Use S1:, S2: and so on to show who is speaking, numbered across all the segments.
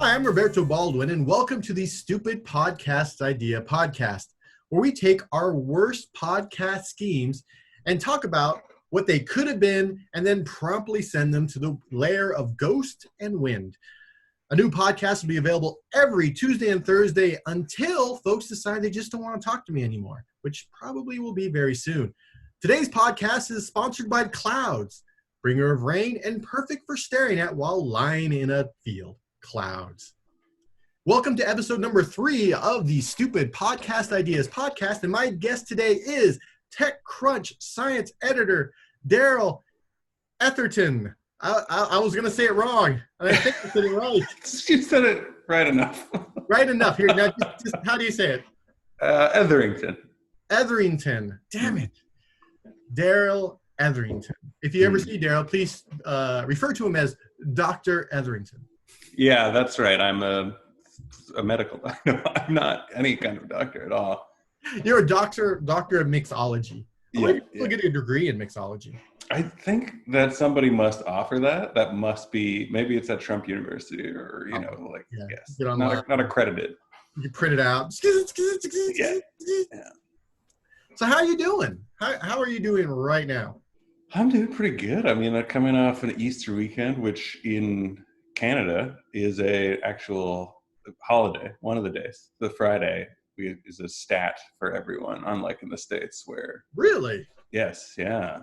S1: Hi, I'm Roberto Baldwin, and welcome to the Stupid Podcast Idea podcast, where we take our worst podcast schemes and talk about what they could have been and then promptly send them to the lair of ghost and wind. A new podcast will be available every Tuesday and Thursday until folks decide they just don't want to talk to me anymore, which probably will be very soon. Today's podcast is sponsored by Clouds, bringer of rain and perfect for staring at while lying in a field. Clouds. Welcome to episode number 3 of the Stupid Podcast Ideas podcast, and my guest today is TechCrunch Science editor Darrell Etherington. I was going to say it wrong, and I think I said it right.
S2: You said it right enough.
S1: Right enough. Here, now, just how do you say it?
S2: Etherington.
S1: Etherington. Damn it. Darrell Etherington. If you ever see Darrell, please refer to him as Dr. Etherington.
S2: Yeah, that's right. I'm a medical doctor. I'm not any kind of doctor at all.
S1: You're a doctor of mixology.
S2: Yeah,
S1: You'll get a degree in mixology.
S2: I think that somebody must offer that. That must be, maybe it's at Trump University or, yes, not accredited.
S1: You print it out.
S2: Yeah.
S1: So how are you doing? How are you doing right now?
S2: I'm doing pretty good. I mean, I'm coming off an Easter weekend, which in Canada is a actual holiday, one of the days. The Friday is a stat for everyone, unlike in the States where...
S1: Really?
S2: Yes, yeah.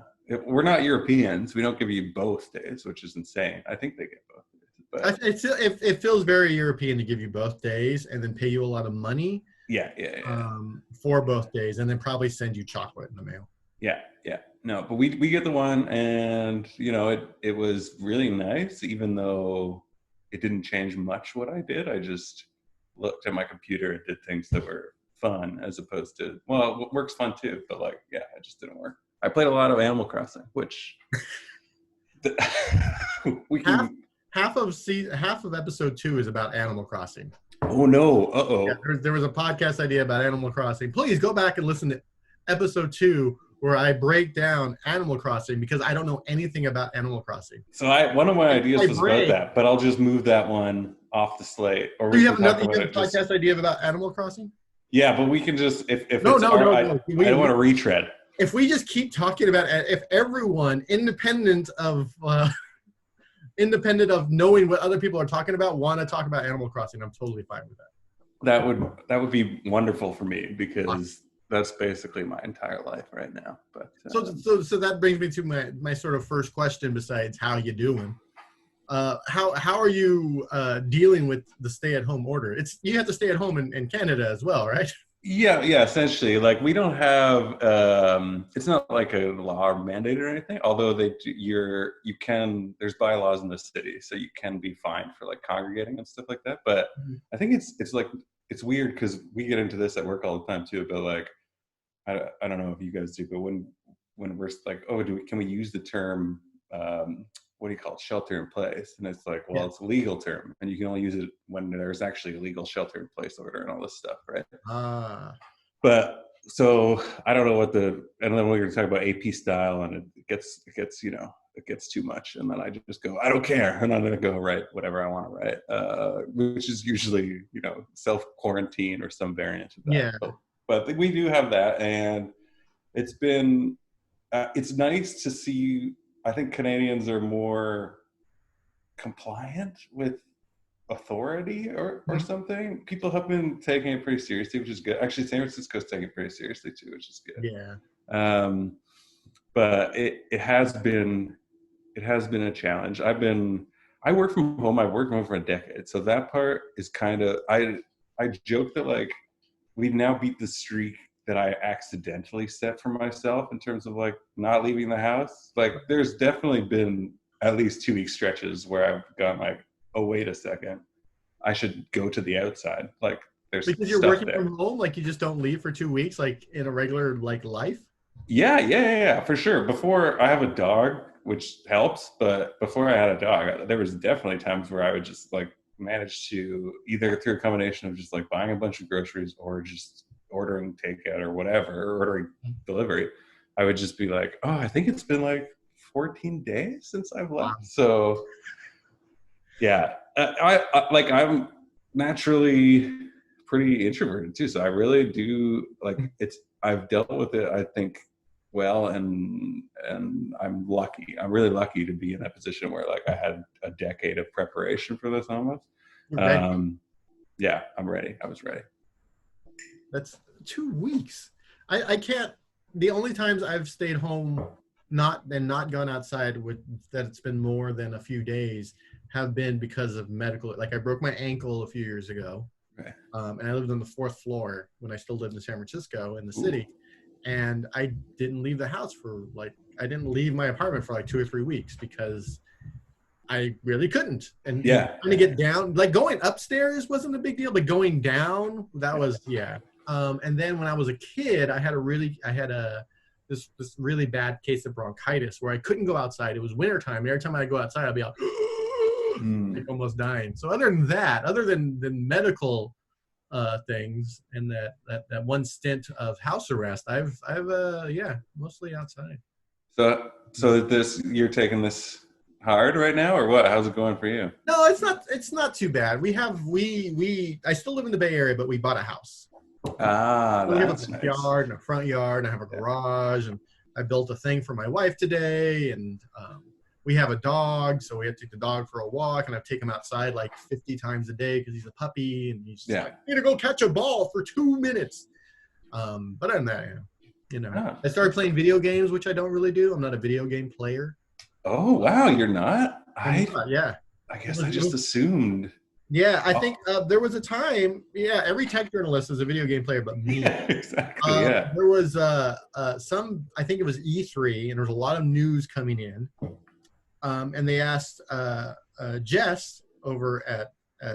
S2: We're not Europeans. We don't give you both days, which is insane. I think they get both days. But
S1: It feels very European to give you both days and then pay you a lot of money.
S2: Yeah.
S1: For both days, and then probably send you chocolate in the mail.
S2: Yeah. No, but we get the one, and it was really nice, even though it didn't change much what I did. I just looked at my computer and did things that were fun, as opposed to, well, work's fun too, but it just didn't work. I played a lot of Animal Crossing, which we can.
S1: Half of episode 2 is about Animal Crossing.
S2: Oh no! Uh-oh.
S1: Yeah, there was a podcast idea about Animal Crossing. Please go back and listen to episode 2, where I break down Animal Crossing because I don't know anything about Animal Crossing.
S2: So one of my ideas was about that, but I'll just move that one off the slate. Or
S1: do you have another podcast idea about Animal Crossing?
S2: Yeah, but we can just I
S1: don't
S2: want to retread.
S1: If we just keep talking about, if everyone, independent of knowing what other people are talking about, want to talk about Animal Crossing, I'm totally fine with that.
S2: That would be wonderful for me, because that's basically my entire life right now. But
S1: so that brings me to my sort of first question. Besides how you doing, how are you dealing with the stay-at-home order? You have to stay at home in Canada as well, right?
S2: Yeah. Essentially, we don't have. It's not like a law mandated or anything. Although you can. There's bylaws in the city, so you can be fined for congregating and stuff like that. But I think it's weird because we get into this at work all the time too. But I don't know if you guys do, but when we're can we use the term, what do you call it, shelter in place? And it's it's a legal term, and you can only use it when there's actually a legal shelter in place order and all this stuff, right? But so I don't know and then we're going to talk about AP style, and it gets too much, and then I just go, I don't care, and I'm going to go write whatever I want to write, which is usually self quarantine or some variant of that.
S1: Yeah.
S2: But we do have that, and it's been it's nice to see. I think Canadians are more compliant with authority or something. People have been taking it pretty seriously, which is good. Actually, San Francisco's taking it pretty seriously too, which is good.
S1: Yeah.
S2: But it has been a challenge. I work from home. I've worked from home for a decade, so that part is kind of. I joke that we've now beat the streak that I accidentally set for myself in terms of not leaving the house. There's definitely been at least 2-week stretches where I've gone oh, wait a second, I should go to the outside. There's
S1: because you're working from home, you just don't leave for 2 weeks, in a regular life.
S2: Yeah, for sure. Before, I have a dog, which helps, but before I had a dog, there was definitely times where I would just manage to, either through a combination of just buying a bunch of groceries or just ordering takeout or whatever, or ordering delivery, I would just be oh, I think it's been 14 days since I've left. So Yeah. I'm naturally pretty introverted too. So I really do I've dealt with it, I think, well, and I'm lucky. I'm really lucky to be in that position where like I had a decade of preparation for this almost.
S1: You're ready.
S2: Yeah, I'm ready. I was ready.
S1: That's 2 weeks. I can't. The only times I've stayed home, not gone outside with that it's been more than a few days, have been because of medical. Like I broke my ankle a few years ago,
S2: Right.
S1: and I lived on the 4th floor when I still lived in San Francisco in the city, and I didn't leave the house I didn't leave my apartment for like 2 or 3 weeks because I really couldn't. And trying to get down, like going upstairs wasn't a big deal, but going down, that was, yeah. And then when I was a kid, I had this really bad case of bronchitis where I couldn't go outside. It was wintertime. And every time I go outside, I'd be like, like almost dying. So other than medical things and that one stint of house arrest, I've mostly outside.
S2: So you're taking this hard right now, or what? How's it going for you?
S1: No, it's not too bad. I still live in the Bay Area, but we bought a house.
S2: We
S1: have a backyard and a front yard, and I have a garage, and I built a thing for my wife today, and we have a dog, so we have to take the dog for a walk, and I've taken him outside like 50 times a day because he's a puppy, and he's just like, I need to go catch a ball for 2 minutes. But other than that, I started playing video games, which I don't really do. I'm not a video game player.
S2: Oh, wow, you're not?
S1: Yeah.
S2: I guess I just assumed.
S1: Yeah, I think there was a time, every tech journalist is a video game player but me.
S2: Yeah, exactly,
S1: There was I think it was E3, and there was a lot of news coming in. And they asked Jess over at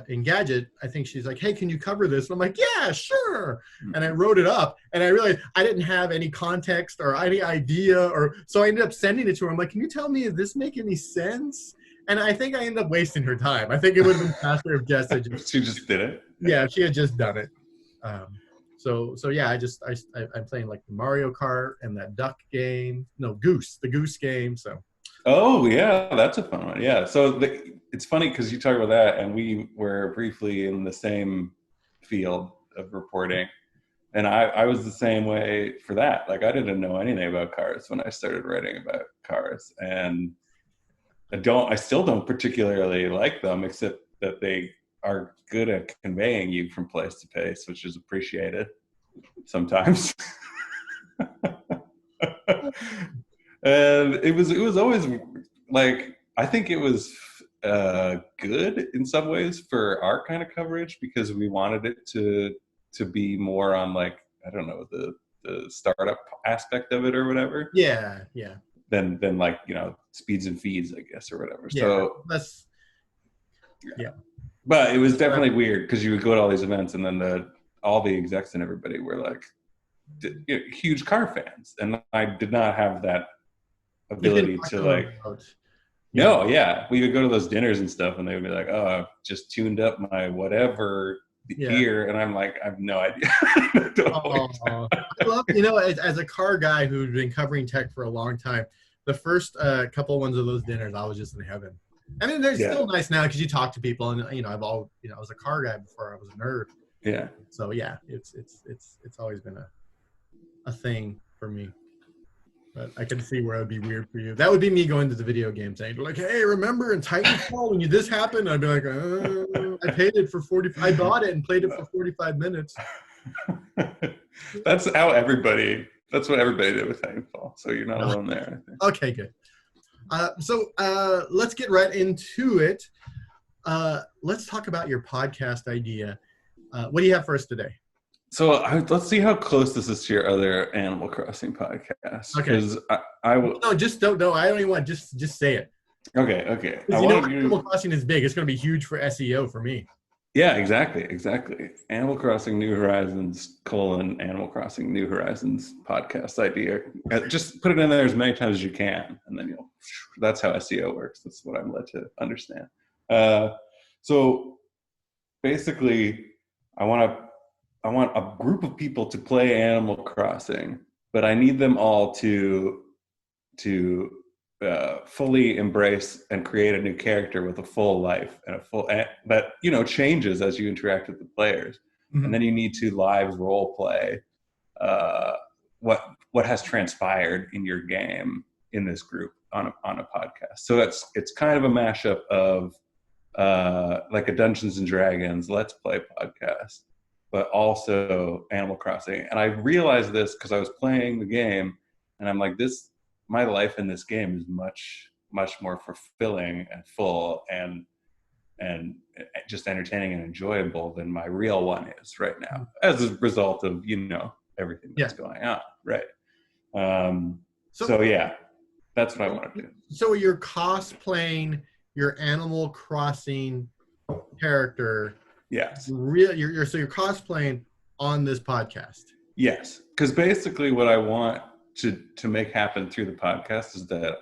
S1: Engadget, I think she's like, hey, can you cover this? And I'm like, yeah, sure. And I wrote it up, and I realized I didn't have any context or any idea, so I ended up sending it to her. I'm like, can you tell me, does this make any sense? And I think I ended up wasting her time. I think it would have been faster if Jess had
S2: she just did it.
S1: Yeah, she had just done it. So yeah, I'm playing like the Mario Kart and that duck game. No, the Goose game. So.
S2: Oh yeah, that's a fun one. Yeah, so it's funny because you talk about that, and we were briefly in the same field of reporting, and I was the same way for that. Like I didn't know anything about cars when I started writing about cars, and I still don't particularly like them, except that they are good at conveying you from place to place, which is appreciated sometimes. And it was always like, I think it was good in some ways for our kind of coverage because we wanted it to be more on like, I don't know, the startup aspect of it or whatever.
S1: Yeah.
S2: Than like, speeds and feeds, I guess, or whatever.
S1: Yeah,
S2: so
S1: that's
S2: But it was definitely weird because you would go to all these events and then all the execs and everybody were like huge car fans, and I did not have that ability to like. No, yeah, we would go to those dinners and stuff, and they would be like, "Oh, I've just tuned up my whatever gear," and I'm like, "I have no idea."
S1: I love, as a car guy who's been covering tech for a long time, the first couple ones of those dinners, I was just in heaven. I mean, they're still nice now because you talk to people, and I was a car guy before I was a nerd.
S2: Yeah.
S1: So yeah, it's always been a thing for me. But I can see where it would be weird for you. That would be me going to the video game saying, like, hey, remember in Titanfall when this happened? I'd be like, I paid it for 40. I bought it and played it for 45 minutes.
S2: That's what everybody did with Titanfall. So you're not alone there, I think.
S1: Okay, good. So let's get right into it. Let's talk about your podcast idea. What do you have for us today?
S2: So let's see how close this is to your other Animal Crossing podcast.
S1: Okay.
S2: Because I will.
S1: No, just don't. No, I don't even want. Just say it.
S2: Okay.
S1: Animal Crossing is big. It's going to be huge for SEO for me.
S2: Yeah, exactly. Animal Crossing New Horizons : Animal Crossing New Horizons podcast idea. Just put it in there as many times as you can, and then that's how SEO works. That's what I'm led to understand. So basically, I want a group of people to play Animal Crossing, but I need them all to fully embrace and create a new character with a full life and that changes as you interact with the players. And then you need to live role play what has transpired in your game in this group on a podcast. So it's kind of a mashup of like a Dungeons and Dragons Let's Play podcast, but also Animal Crossing. And I realized this because I was playing the game, and I'm like, my life in this game is much, much more fulfilling and full and just entertaining and enjoyable than my real one is right now, as a result of everything that's going on, right? So yeah, that's what I want to do.
S1: So you're cosplaying your Animal Crossing character.
S2: Yes.
S1: You're cosplaying on this podcast.
S2: Yes, because basically what I want to make happen through the podcast is that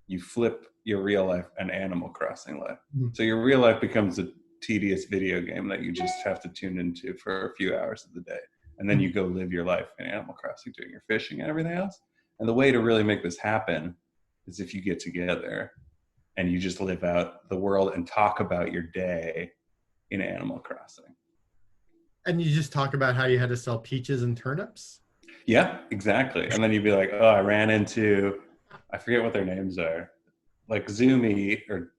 S2: you flip your real life and Animal Crossing life. So your real life becomes a tedious video game that you just have to tune into for a few hours of the day. And then you go live your life in Animal Crossing, doing your fishing and everything else. And the way to really make this happen is if you get together and you just live out the world and talk about your day in Animal Crossing.
S1: And you just talk about how you had to sell peaches and turnips?
S2: Yeah, exactly. And then you'd be like, oh, I ran into, I forget what their names are, like Zoomy or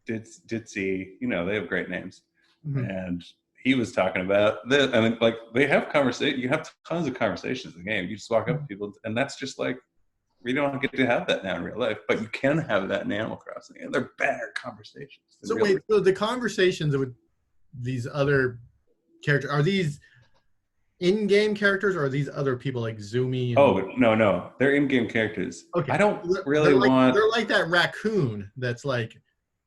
S2: Ditzy, they have great names. And he was talking about this, and like they have conversation. You have tons of conversations in the game. You just walk up to people, and that's just like, we don't get to have that now in real life, but you can have that in Animal Crossing, and they're better conversations.
S1: So wait, so the conversations with these other characters, are these in-game characters, or are these other people like Zoomy?
S2: No, they're in-game characters. Okay, I don't really
S1: They're like that raccoon that's like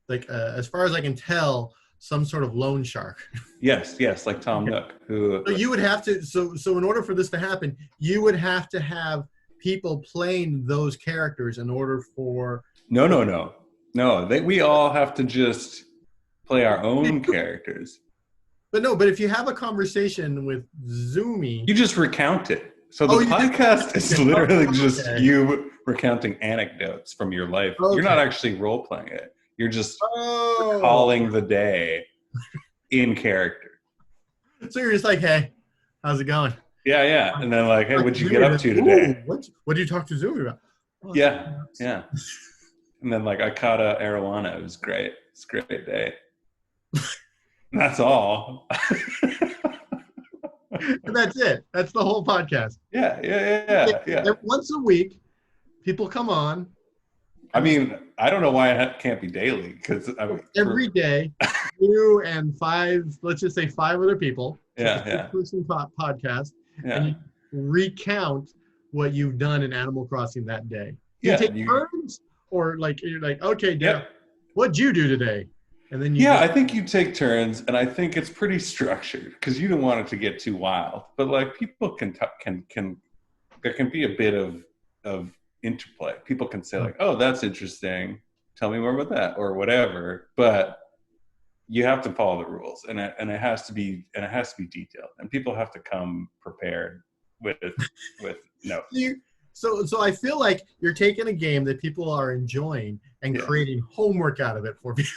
S1: as far as I can tell, some sort of loan shark.
S2: Yes, like Tom Nook. Who?
S1: So you would have to. So in order for this to happen, you would have to have people playing those characters in order for.
S2: No. We all have to just play our own characters.
S1: But if you have a conversation with Zoomy,
S2: you just recount it. So the podcast is literally just you recounting anecdotes from your life. Okay. You're not actually role playing it. You're just recalling the day in character.
S1: So you're just like, hey, how's it going?
S2: Yeah. And then like, hey, what'd you get up to today?
S1: What did you talk to Zoomy about?
S2: Oh, yeah. And then like I caught a arowana. It was great. It's a great day. That's all.
S1: And that's it. That's the whole podcast.
S2: Yeah.
S1: Once a week, people come on.
S2: I mean, I don't know why it can't be daily, because
S1: every day, you and let's just say five other people.
S2: Yeah.
S1: Person podcast. Yeah. And you recount what you've done in Animal Crossing that day. You take turns, or like you're like, okay, Dad, what'd you do today? And then
S2: I think you take turns, and I think it's pretty structured because you don't want it to get too wild. But like people can there can be a bit of interplay. People can say like, oh, that's interesting. Tell me more about that, or whatever. But you have to follow the rules, and it has to be detailed, and people have to come prepared with notes.
S1: So I feel like you're taking a game that people are enjoying and creating homework out of it for people.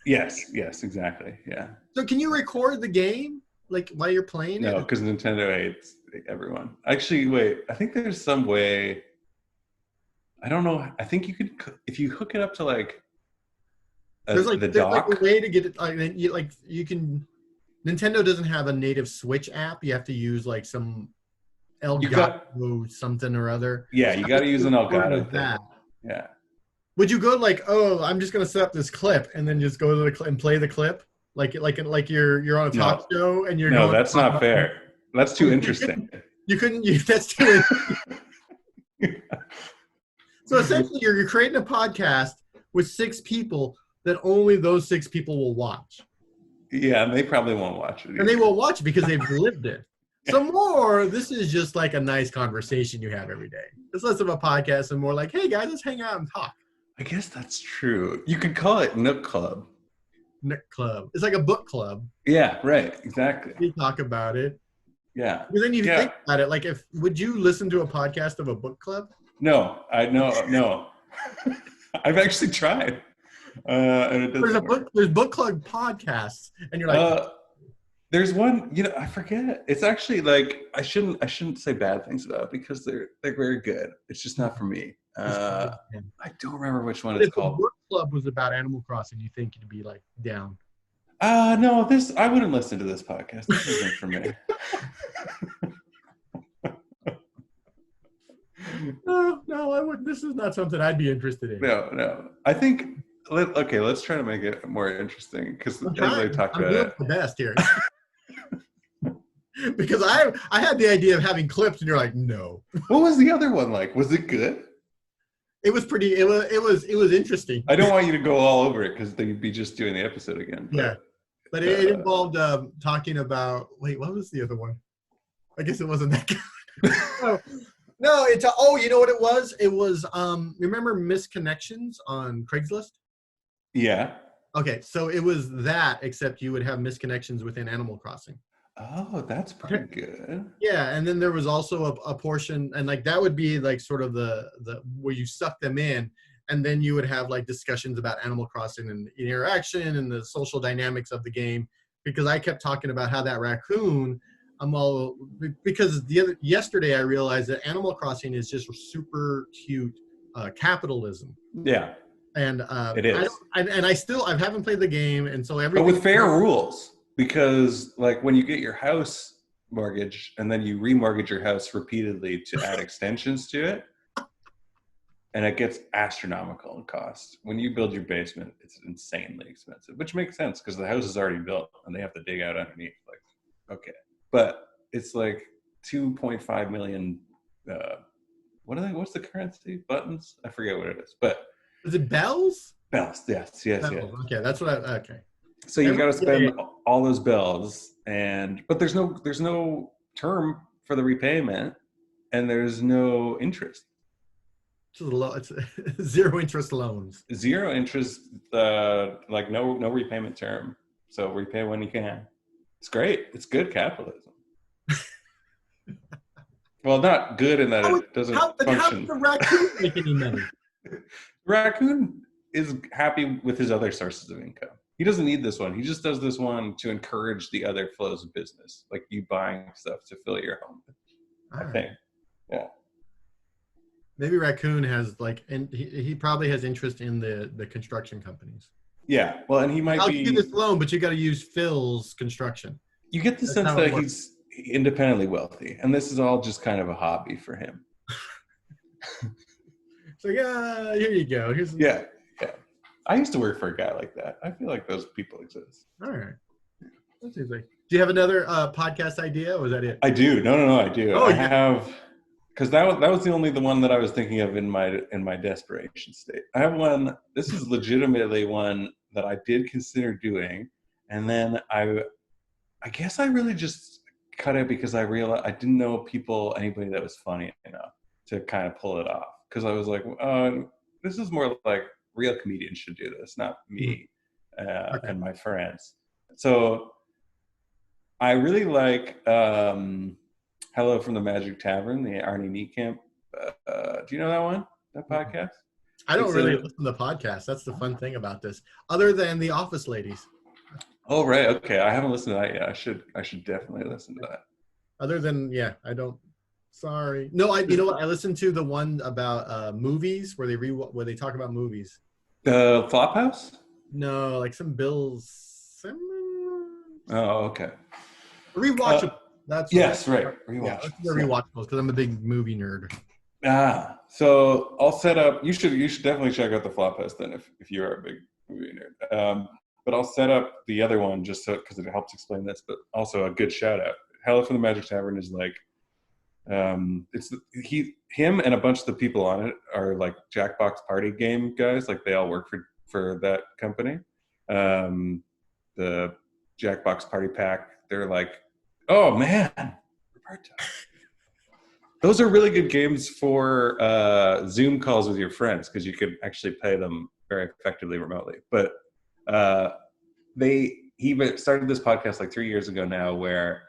S2: Yes, exactly. Yeah.
S1: So can you record the game like while you're playing it?
S2: No, because Nintendo hates everyone. Actually, wait. I think there's some way. I don't know. I think you could, if you hook it up to like
S1: there's like a way to get it. Like you can. Nintendo doesn't have a native Switch app. You have to use like some Elgato something or other.
S2: Yeah, you got to use an Elgato thing. Yeah.
S1: Would you go like, oh, I'm just gonna set up this clip and then just go to the clip and play the clip, like you're on a talk show and you're
S2: no, that's not fair. That's too interesting.
S1: That's too interesting. So essentially, you're creating a podcast with 6 people that only those 6 people will watch.
S2: Yeah, and they probably won't watch it either.
S1: And they will watch it because they've lived it. So this is just like a nice conversation you have every day. It's less of a podcast and more like, hey guys, let's hang out and talk.
S2: I guess that's true. You could call it Nook Club.
S1: Nook Club. It's like a book club.
S2: Yeah, right. Exactly.
S1: We talk about it.
S2: Yeah.
S1: But then you think about it. Like, would you listen to a podcast of a book club?
S2: No. I I've actually tried. And it
S1: There's a
S2: doesn't work.
S1: book. There's book club podcasts, and you're like,
S2: There's one, I forget. It's actually like I shouldn't say bad things about it because they're very good. It's just not for me. I don't remember which one
S1: but
S2: it's
S1: if the
S2: called.
S1: book club was about Animal Crossing, you think you'd be like down?
S2: No, I wouldn't listen to this podcast. This isn't for me.
S1: No, I wouldn't. This is not something I'd be interested in.
S2: No. I think let's try to make it more interesting because everybody talked about
S1: doing
S2: it.
S1: the best here. Because I had the idea of having clips, and you're like, no.
S2: What was the other one like? Was it good?
S1: It was pretty. It was interesting.
S2: I don't want you to go all over it because then you'd be just doing the episode again.
S1: But it involved talking about. Wait, what was the other one? I guess it wasn't that good. No, it's you know what it was? It was remember misconnections on Craigslist?
S2: Yeah.
S1: Okay, so it was that, except you would have misconnections within Animal Crossing.
S2: Oh, that's pretty good.
S1: Yeah, and then there was also a portion, and like that would be like sort of the where you suck them in, and then you would have like discussions about Animal Crossing and interaction and the social dynamics of the game. Because I kept talking about how that raccoon, because yesterday I realized that Animal Crossing is just super cute capitalism.
S2: Yeah,
S1: and
S2: it is.
S1: I haven't played the game, and so
S2: but with fair rules. Because like when you get your house mortgage and then you remortgage your house repeatedly to add extensions to it, and it gets astronomical in cost. When you build your basement, it's insanely expensive, which makes sense because the house is already built and they have to dig out underneath. Like, okay, but it's like 2.5 million. What's the currency? Buttons? I forget what it is. But
S1: is it bells?
S2: Bells. Yes.
S1: Bells. Okay, that's what okay.
S2: So you got to spend all those bills, but there's no term for the repayment, and there's no interest.
S1: It's zero interest loans.
S2: Zero interest, like no repayment term. So repay when you can. It's great. It's good capitalism. Well, not good in that it doesn't function.
S1: How does the raccoon make any money?
S2: Raccoon is happy with his other sources of income. He doesn't need this one. He just does this one to encourage the other flows of business, like you buying stuff to fill your home. I think. Yeah.
S1: Maybe Raccoon has and he probably has interest in the construction companies.
S2: Yeah. Well, and he might
S1: I'll give you this loan, but you got to use Phil's construction.
S2: You get the sense that he's independently wealthy, and this is all just kind of a hobby for him.
S1: So here you go.
S2: Yeah. I used to work for a guy like that. I feel like those people exist.
S1: All right. That's easy. Do you have another podcast idea, or was that it?
S2: I do. No, I do.
S1: Oh,
S2: I have, because that was the one that I was thinking of in my desperation state. I have one. This is legitimately one that I did consider doing, and then I guess I really just cut it because I realized I didn't know anybody that was funny enough to kind of pull it off. Because I was like, this is more like real comedians should do this, not me and my friends. So I really like Hello from the Magic Tavern, the Arnie Niekamp. Do you know that one? That podcast?
S1: I don't really listen to podcasts. That's the fun thing about this, other than the Office Ladies.
S2: Oh, right. Okay. I haven't listened to that yet. I should definitely listen to that.
S1: Other than, I don't. Sorry. No, you know what? I listened to the one about movies where they talk about movies.
S2: Flophouse?
S1: No, like some Bill Simmons.
S2: Oh, okay.
S1: Rewatchable. That's
S2: right. Rewatchables.
S1: Yeah, rewatchables because I'm a big movie nerd.
S2: So I'll set up. You should definitely check out the Flophouse then if you are a big movie nerd. But I'll set up the other one just so because it helps explain this. But also a good shout out. Hello from the Magic Tavern is like. It's him and a bunch of the people on it are like Jackbox party game guys. Like they all work for that company. The Jackbox Party Pack. They're like, oh man, Roberto. Those are really good games for Zoom calls with your friends because you could actually play them very effectively remotely. But he started this podcast like 3 years ago now, where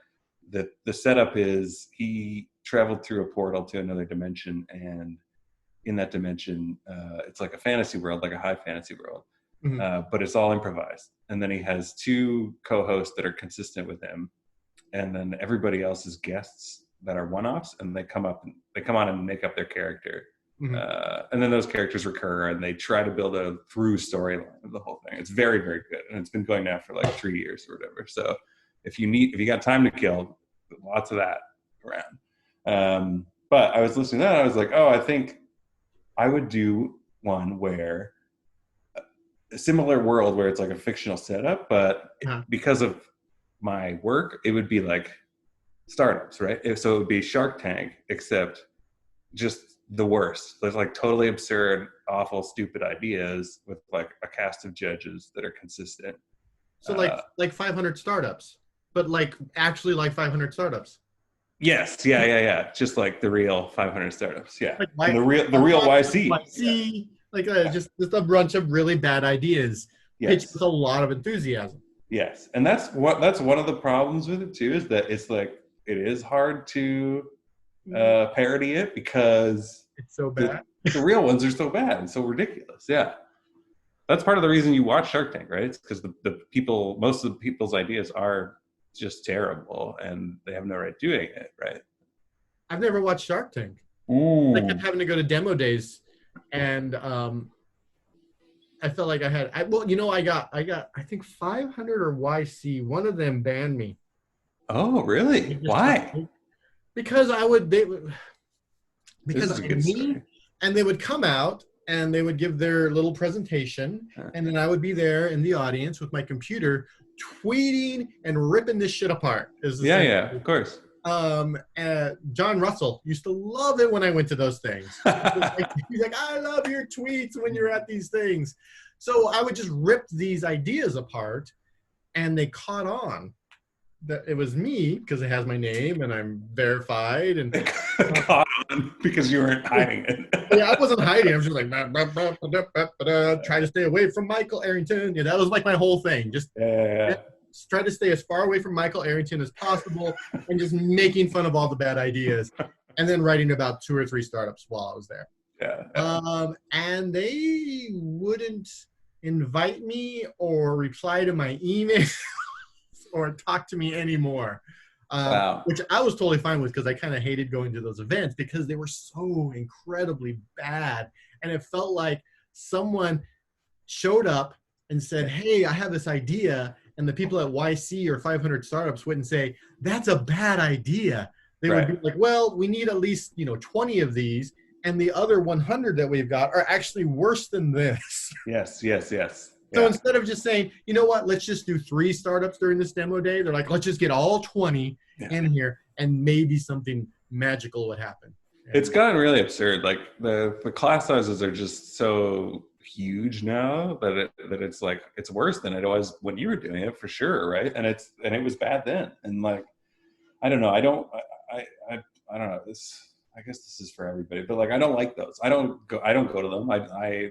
S2: the setup is he traveled through a portal to another dimension, and in that dimension. It's like a fantasy world, like a high fantasy world,
S1: Mhm.
S2: but it's all improvised. And then he has two co-hosts that are consistent with him, and then everybody else is guests that are one-offs, and they come on and make up their character.
S1: Mhm.
S2: And then those characters recur, and they try to build a through storyline of the whole thing. It's very, very good, and it's been going now for like 3 years or whatever. So if you got time to kill, lots of that around. But I was listening to that, and I was like, oh, I think I would do one where a similar world where it's like a fictional setup, but
S1: Uh-huh.
S2: because of my work, it would be like startups, right? So it would be Shark Tank, except just the worst. There's like totally absurd, awful, stupid ideas with like a cast of judges that are consistent.
S1: So like 500 startups, but like actually like 500 startups.
S2: Yes, yeah. Just like the real 500 startups, yeah,
S1: Like
S2: and
S1: why
S2: the real YC.
S1: YC, like just a bunch of really bad ideas pitched with
S2: Yes,
S1: a lot of enthusiasm.
S2: yes, and that's one of the problems with it too, is that it's like it is hard to parody it because
S1: It's so
S2: the
S1: bad.
S2: the real ones are so bad and so ridiculous. Yeah, that's part of the reason you watch Shark Tank, right? It's because most of the people's ideas are just terrible and they have no right doing it, right?
S1: I've never watched Shark Tank. I kept
S2: Mm.
S1: having to go to demo days, and I felt like I think 500 or YC. One of them banned me.
S2: Oh,
S1: They
S2: really?
S1: just told
S2: Why?
S1: me because I would they would
S2: This
S1: because
S2: is a
S1: I'm
S2: good
S1: me,
S2: story.
S1: and they would come out and they would give their little presentation, and then I would be there in the audience with my computer tweeting and ripping this shit apart. Is
S2: Yeah,
S1: essentially
S2: yeah, of course.
S1: John Russell used to love it when I went to those things. He's like, I love your tweets when you're at these things. So I would just rip these ideas apart, and they caught on that it was me because it has my name and I'm verified. And
S2: Caught on because you weren't hiding
S1: yeah, I
S2: it.
S1: wasn't hiding. I was just like, bah, bah, bah, bah, bah, bah, bah, try to stay away from Michael Arrington. Yeah, that was like my whole thing. Just
S2: Yeah,
S1: try to stay as far away from Michael Arrington as possible, and just making fun of all the bad ideas, and then writing about 2 or 3 startups while I was there.
S2: yeah.
S1: And they wouldn't invite me or reply to my emails or talk to me anymore,
S2: Wow.
S1: which I was totally fine with because I kind of hated going to those events because they were so incredibly bad. And it felt like someone showed up and said, hey, I have this idea. And the people at YC or 500 startups wouldn't say, that's a bad idea. They would be
S2: Right.
S1: like, well, we need at least 20 of these. And the other 100 that we've got are actually worse than this.
S2: Yes.
S1: So
S2: Yeah.
S1: instead of just saying, you know what, let's just do 3 startups during this demo day, they're like, let's just get all 20
S2: Yeah.
S1: in here and maybe something magical would happen.
S2: It's gotten really absurd. Like the class sizes are just so huge now that it's like it's worse than it was when you were doing it, for sure, right? And it was bad then. And like I don't know, I don't know. I guess this is for everybody, but like I don't like those. I don't go to them. I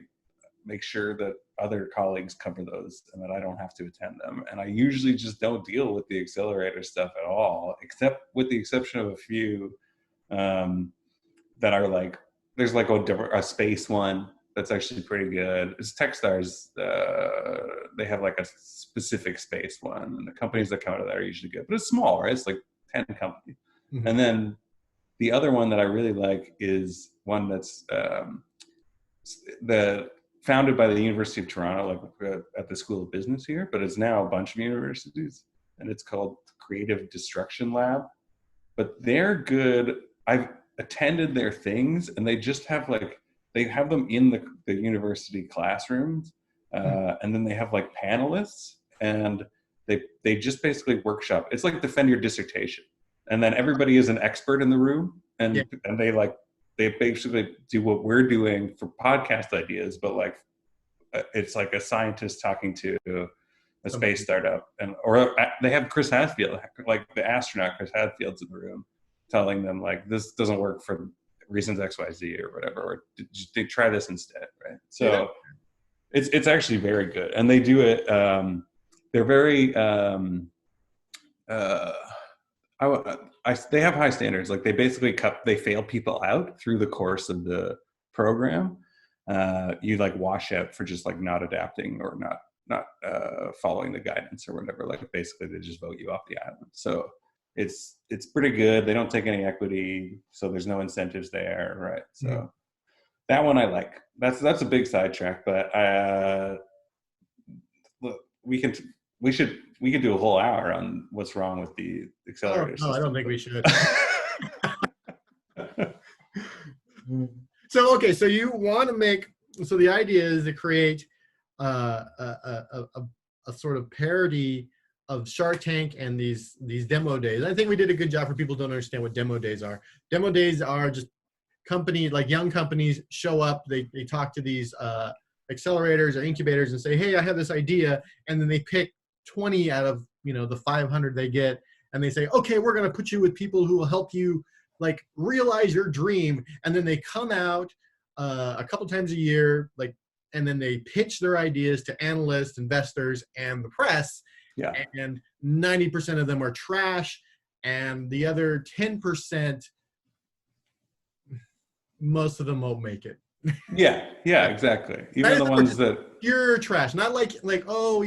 S2: make sure that other colleagues cover those and that I don't have to attend them. And I usually just don't deal with the accelerator stuff at all, except with the exception of a few that are like, there's like a space one that's actually pretty good. It's Techstars. They have like a specific space one, and the companies that come out of that are usually good, but it's small, right? It's like 10 companies.
S1: Mhm.
S2: And then the other one that I really like is one that's founded by the University of Toronto, like at the School of Business here, but it's now a bunch of universities, and it's called Creative Destruction Lab. But they're good. I've attended their things, and they just have they have them in the university classrooms, and then they have like panelists, and they just basically workshop. It's like defend your dissertation, and then everybody is an expert in the room, and
S1: Yeah.
S2: and they basically do what we're doing for podcast ideas, but like it's like a scientist talking to a space startup, or they have Chris Hadfield, like the astronaut Chris Hadfield's in the room, telling them like this doesn't work for reasons XYZ or whatever, or they try this instead, right? So
S1: Yeah.
S2: it's actually very good, and they do it. They're very. They have high standards. Like they basically they fail people out through the course of the program, you like wash out for just like not adapting or not following the guidance or whatever. Like basically they just vote you off the island. So it's pretty good. They don't take any equity, so there's no incentives there, right? So that one I like. That's a big sidetrack, but look, we can do a whole hour on what's wrong with the accelerator system.
S1: I don't think we should. So okay, so you want to make, so the idea is to create a sort of parody of Shark Tank and these demo days. I think we did a good job for people who don't understand what demo days are. Demo days are just companies, like young companies show up, they talk to these accelerators or incubators and say, hey, I have this idea, and then they pick 20 out of the 500 they get, and they say, okay, we're going to put you with people who will help you like realize your dream. And then they come out a couple times a year, like, and then they pitch their ideas to analysts, investors, and the press.
S2: Yeah.
S1: And 90% of them are trash, and the other 10%, most of them won't make it.
S2: Yeah, exactly. Even the ones that
S1: pure trash, not like oh,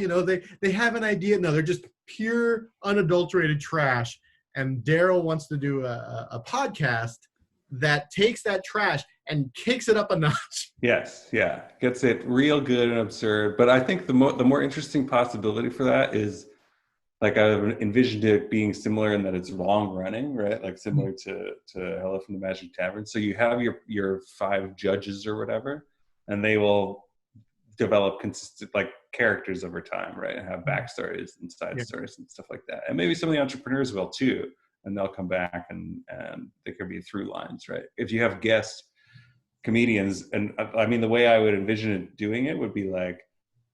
S1: they have an idea. No, they're just pure unadulterated trash. And Darrell wants to do a podcast that takes that trash and kicks it up a notch.
S2: Yes, yeah, gets it real good and absurd. But I think the more interesting possibility for that is, like, I've envisioned it being similar in that it's long running, right? Like similar to Hello from the Magic Tavern. So you have your 5 judges or whatever, and they will develop consistent like characters over time, right? And have backstories and side stories and stuff like that. And maybe some of the entrepreneurs will too, and they'll come back and there could be through lines, right? If you have guest comedians, and I mean, the way I would envision it doing it would be like,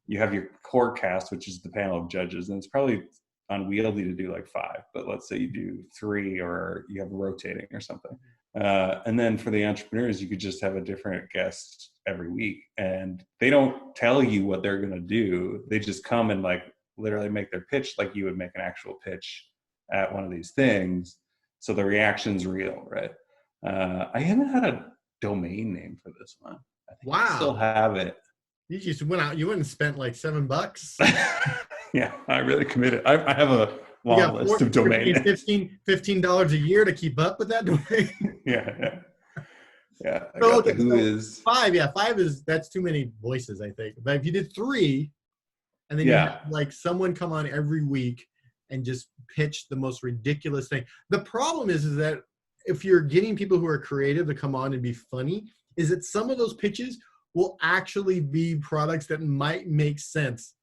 S2: you have your core cast, which is the panel of judges, and it's probably unwieldy to do like 5, but let's say you do 3, or you have rotating or something. And then for the entrepreneurs, you could just have a different guest every week, and they don't tell you what they're going to do. They just come and like literally make their pitch like you would make an actual pitch at one of these things. So the reaction's real, right? I haven't had a domain name for this one. I think I still have it.
S1: You just went out, you went and spent like $7.
S2: Yeah, I really committed. I have a long list of domain names.
S1: $15 a year to keep up with that domain.
S2: Yeah.
S1: So, okay, who is 5? Yeah, 5 is, that's too many voices, I think. But if you did 3, and then you have like someone come on every week and just pitch the most ridiculous thing. The problem is that if you're getting people who are creative to come on and be funny, is that some of those pitches will actually be products that might make sense.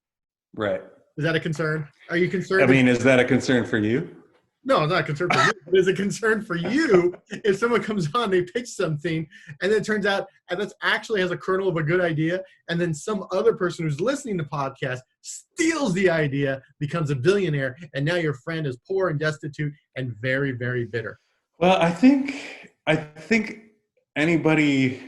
S2: Right.
S1: Is that a concern? Are you concerned?
S2: I mean, is that a concern for you?
S1: No, it's not a concern for you. It is a concern for you if someone comes on, they pitch something, and then it turns out that actually has a kernel of a good idea, and then some other person who's listening to podcasts steals the idea, becomes a billionaire, and now your friend is poor and destitute and very, very bitter.
S2: Well, I think anybody,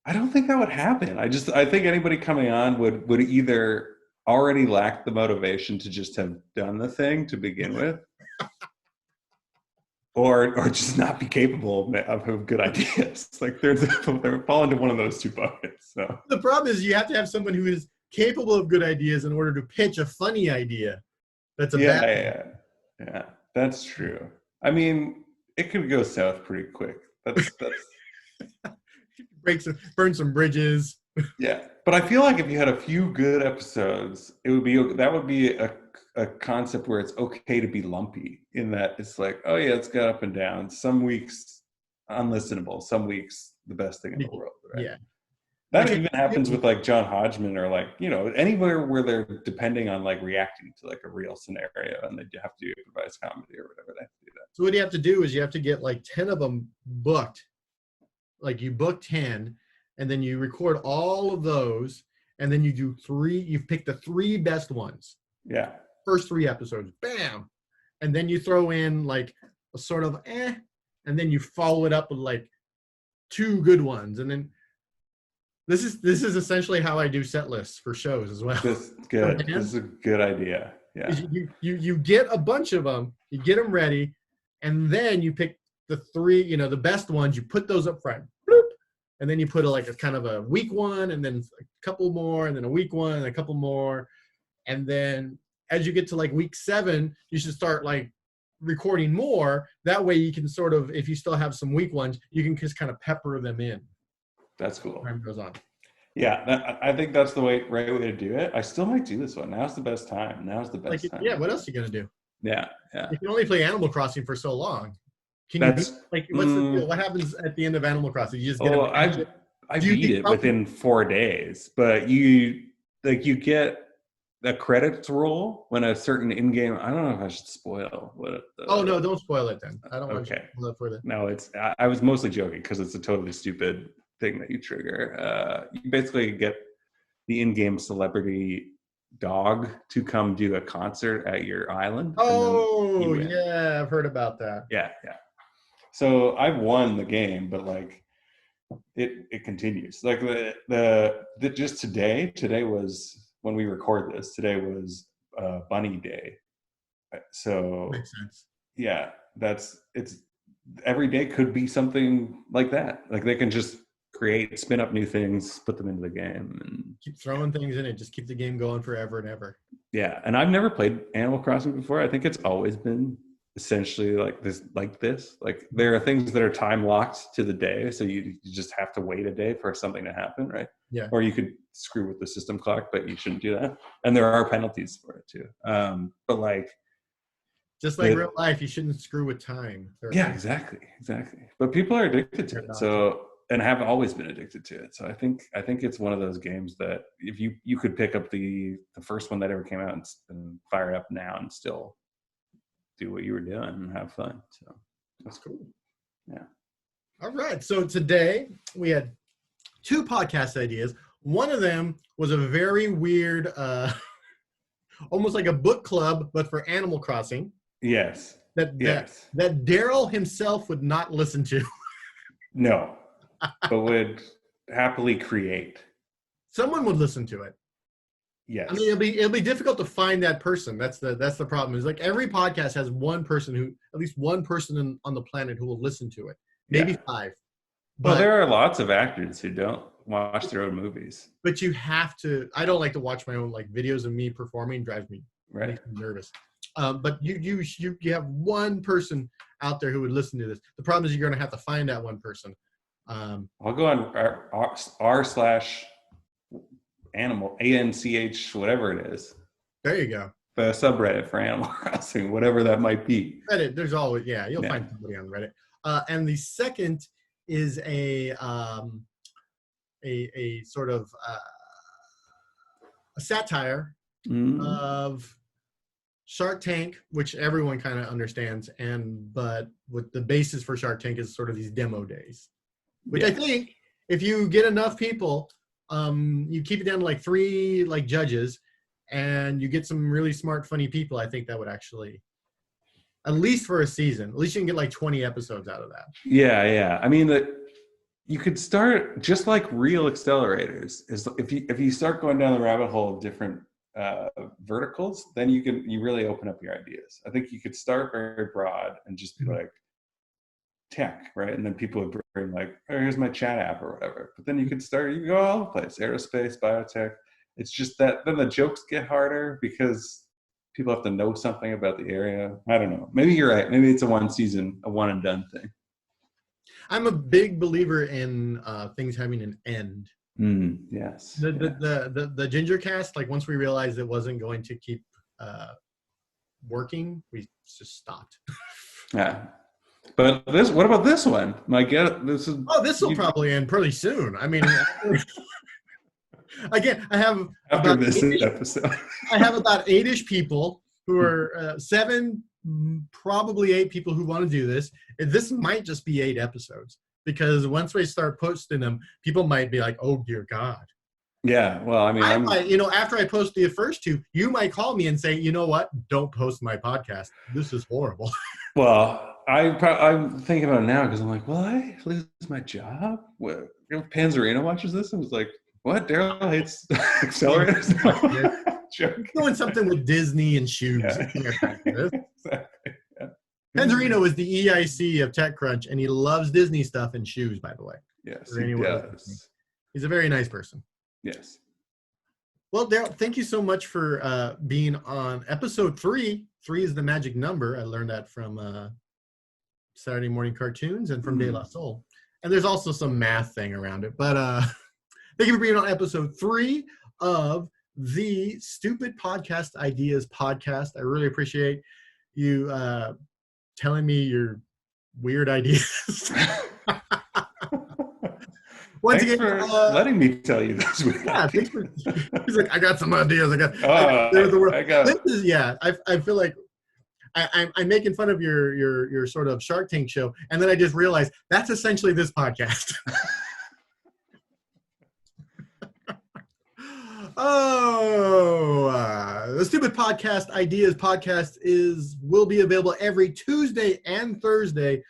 S2: I don't think that would happen. I think anybody coming on would either already lack the motivation to just have done the thing to begin with, or just not be capable of good ideas. Like they fall into one of those 2 buckets. So
S1: the problem is you have to have someone who is capable of good ideas in order to pitch a funny idea. That's a bad.
S2: Yeah, that's true. I mean, it could go south pretty quick. That's
S1: burn some bridges.
S2: Yeah, but I feel like if you had a few good episodes, that would be a concept where it's okay to be lumpy, in that it's like, oh yeah, it's got up and down. Some weeks unlistenable, some weeks the best thing in the world, right?
S1: Yeah.
S2: That even happens with like John Hodgman, or like, anywhere where they're depending on like reacting to like a real scenario, and they have to do improvised comedy or whatever, they have to do that.
S1: So what you have to do is you have to get like 10 of them booked. Like you book 10, and then you record all of those, and then you do 3, you pick the 3 best ones.
S2: Yeah.
S1: First 3 episodes, bam. And then you throw in like a sort of and then you follow it up with like 2 good ones. And then this is essentially how I do set lists for shows as well.
S2: This is a good idea. Yeah.
S1: You get a bunch of them, you get them ready, and then you pick the 3, the best ones, you put those up front. Bloop, and then you put like a kind of a week one, and then a couple more, and then a week one, and a couple more, and then as you get to like week 7, you should start like recording more. That way you can sort of, if you still have some weak ones, you can just kind of pepper them in.
S2: That's cool.
S1: Time goes on.
S2: Yeah, I think that's the right way to do it. I still might do this one. Now's the best time. Now's the best time.
S1: Yeah, what else are you gonna do?
S2: Yeah.
S1: You can only play Animal Crossing for so long. Can you beat, like, what's the deal? What happens at the end of Animal Crossing? You just get
S2: I beat it within 4 days, but you get the credits roll when a certain in-game. I don't know if I should spoil what.
S1: No, don't spoil it then. I don't want to spoil it for the.
S2: No, I was mostly joking because it's a totally stupid thing that you trigger. You basically get the in-game celebrity dog to come do a concert at your island.
S1: Oh, yeah, I've heard about that.
S2: Yeah. So I've won the game, but like it continues. Like just today was when we record this. Today was Bunny Day, so
S1: makes sense.
S2: Yeah, it's every day could be something like that. Like they can just spin up new things, put them into the game, and
S1: keep throwing things in it. Just keep the game going forever and ever.
S2: Yeah, and I've never played Animal Crossing before. I think it's always been essentially like this. Like there are things that are time locked to the day, so you just have to wait a day for something to happen, right?
S1: Yeah.
S2: Or you could screw with the system clock, but you shouldn't do that. And there are penalties for it too. But like,
S1: just like real life, you shouldn't screw with time.
S2: Yeah, exactly. But people are addicted to it, so and have always been addicted to it. So I think it's one of those games that if you could pick up the first one that ever came out and fire it up now and still do what you were doing and have fun. So that's cool. Yeah.
S1: All right. So today we had 2 podcast ideas. One of them was a very weird, almost like a book club, but for Animal Crossing.
S2: Yes.
S1: That Darrell himself would not listen to.
S2: No, but would happily create.
S1: Someone would listen to it.
S2: Yes.
S1: I mean, it'll be difficult to find that person. That's the problem. Is like every podcast has one person at least one person on the planet who will listen to it. Maybe 5.
S2: Well, there are lots of actors who don't watch their own movies.
S1: But you have to. I don't like to watch my own like videos of me performing. Makes me nervous. But you have one person out there who would listen to this. The problem is you're going to have to find that one person.
S2: I'll go on r/animal ANCH whatever it is.
S1: There you go.
S2: The subreddit for Animal Crossing, whatever that might be.
S1: Reddit. There's always you'll find somebody on Reddit. And the second is a sort of a satire of Shark Tank, which everyone kind of understands, but what the basis for Shark Tank is sort of these demo days, which I think if you get enough people, you keep it down to like 3 like judges, and you get some really smart, funny people. I think that would actually, at least for a season, at least you can get like 20 episodes out of that. Yeah.
S2: I mean that you could start just like real accelerators. Is if you start going down the rabbit hole of different verticals, then you really open up your ideas. I think you could start very broad and just be like tech, right? And then people would bring like, oh, here's my chat app or whatever. But then you can go all over the place, aerospace, biotech. It's just that then the jokes get harder because people have to know something about the area. I don't know. Maybe you're right. Maybe it's a one and done thing.
S1: I'm a big believer in things having an end.
S2: Yes.
S1: The Ginger Cast, like once we realized it wasn't going to keep working, we just stopped.
S2: Yeah. But what about this one? This
S1: will probably end pretty soon. I mean, again, I have
S2: after this episode,
S1: I have about 8-ish people who are 7, probably 8 people who want to do this. This might just be 8 episodes because once we start posting them, people might be like, "Oh dear God."
S2: Yeah. Well, I mean,
S1: I might, after I post the first 2, you might call me and say, "You know what? Don't post my podcast. This is horrible."
S2: Well, I'm thinking about it now because I'm like, will I lose my job? What? Panzerino watches this and was like, what? Darrell hates accelerators?
S1: Doing something with Disney and shoes.
S2: Yeah. Exactly. Yeah.
S1: Panzerino is the EIC of TechCrunch, and he loves Disney stuff and shoes, by the way.
S2: Yes,
S1: for
S2: he
S1: anyone who's listening.
S2: does.
S1: He's a very nice person.
S2: Yes.
S1: Well, Darrell, thank you so much for being on episode 3. 3 is the magic number. I learned that from Saturday Morning Cartoons and from De La Soul. And there's also some math thing around it. But thank you for being on episode 3 of the Stupid Podcast Ideas podcast. I really appreciate you telling me your weird ideas. Once
S2: Thanks
S1: again,
S2: for letting me tell you this.
S1: Yeah, thanks for. He's like, I got some ideas. I got I feel like I'm making fun of your sort of Shark Tank show, and then I just realized that's essentially this podcast. The Stupid Podcast Ideas podcast will be available every Tuesday and Thursday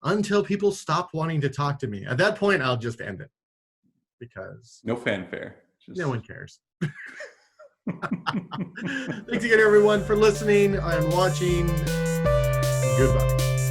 S1: until people stop wanting to talk to me. At that point, I'll just end it because
S2: no fanfare.
S1: No one cares. Thanks again, everyone, for listening and watching. Goodbye.